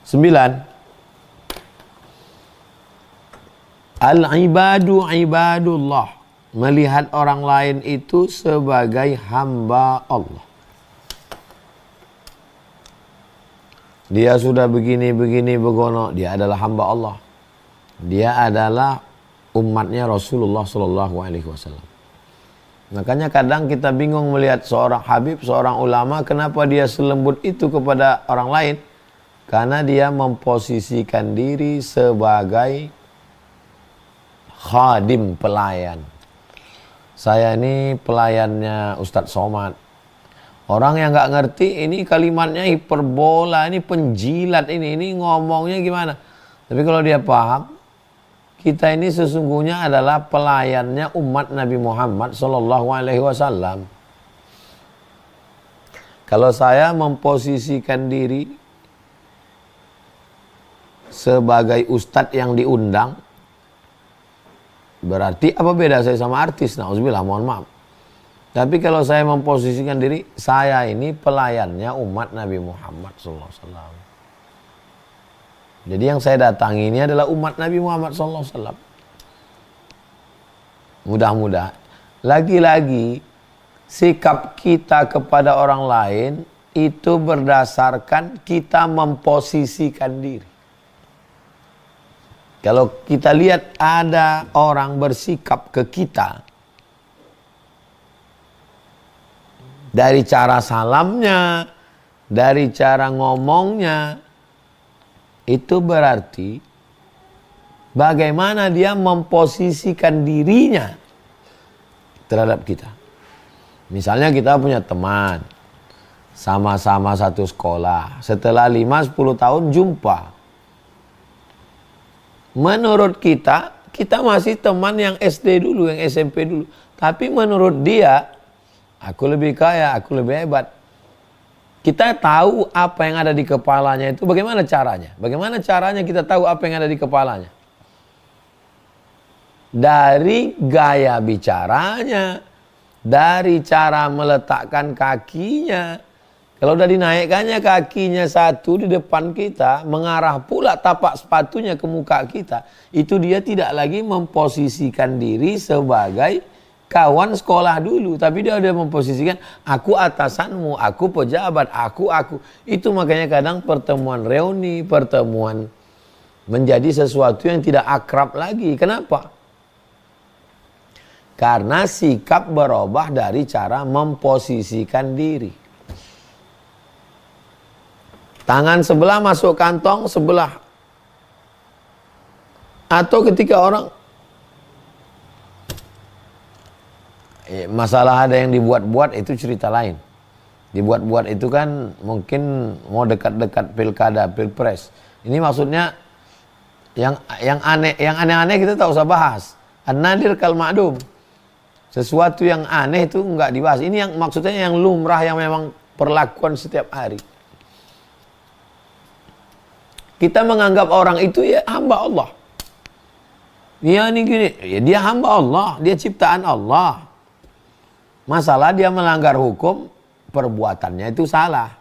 9. Al-ibadu ibadullah. Melihat orang lain itu sebagai hamba Allah. Dia sudah begini begono, dia adalah hamba Allah. Dia adalah umatnya Rasulullah SAW. Makanya kadang kita bingung melihat seorang habib, seorang ulama, kenapa dia selembut itu kepada orang lain? Karena dia memposisikan diri sebagai khadim, pelayan. Saya ini pelayannya Ustadz Somad. Orang yang nggak ngerti, ini kalimatnya hiperbola, ini penjilat, ini ngomongnya gimana. Tapi kalau dia paham, kita ini sesungguhnya adalah pelayannya umat Nabi Muhammad SAW. Kalau saya memposisikan diri sebagai ustadz yang diundang, berarti apa beda saya sama artis? Nauzubillah, mohon maaf. Tapi kalau saya memposisikan diri, saya ini pelayannya umat Nabi Muhammad SAW. Jadi yang saya datangi ini adalah umat Nabi Muhammad SAW. Mudah-mudahan. Lagi-lagi, sikap kita kepada orang lain itu berdasarkan kita memposisikan diri. Kalau kita lihat ada orang bersikap ke kita, dari cara salamnya, dari cara ngomongnya, itu berarti bagaimana dia memposisikan dirinya terhadap kita. Misalnya kita punya teman, sama-sama satu sekolah, setelah 5-10 tahun jumpa. Menurut kita masih teman yang SD dulu, yang SMP dulu. Tapi menurut dia, aku lebih kaya, aku lebih hebat. Kita tahu apa yang ada di kepalanya itu, bagaimana caranya? Bagaimana caranya kita tahu apa yang ada di kepalanya? Dari gaya bicaranya, dari cara meletakkan kakinya. Kalau udah dinaikkannya kakinya satu di depan kita, mengarah pula tapak sepatunya ke muka kita, itu dia tidak lagi memposisikan diri sebagai kawan sekolah dulu, tapi dia udah memposisikan aku atasanmu, aku pejabat, aku. Itu makanya kadang pertemuan reuni, pertemuan menjadi sesuatu yang tidak akrab lagi. Kenapa? Karena sikap berubah dari cara memposisikan diri. Tangan sebelah masuk kantong sebelah. Atau ketika orang masalah ada yang dibuat-buat, itu cerita lain. Dibuat-buat itu kan mungkin mau dekat-dekat pilkada, pilpres. Ini maksudnya yang aneh-aneh kita tak usah bahas. An-nadir kal ma'dum. Sesuatu yang aneh itu enggak dibahas. Ini yang maksudnya yang lumrah, yang memang perlakuan setiap hari. Kita menganggap orang itu ya hamba Allah. Ya ini gini, ya dia hamba Allah, dia ciptaan Allah. Masalah dia melanggar hukum, perbuatannya itu salah.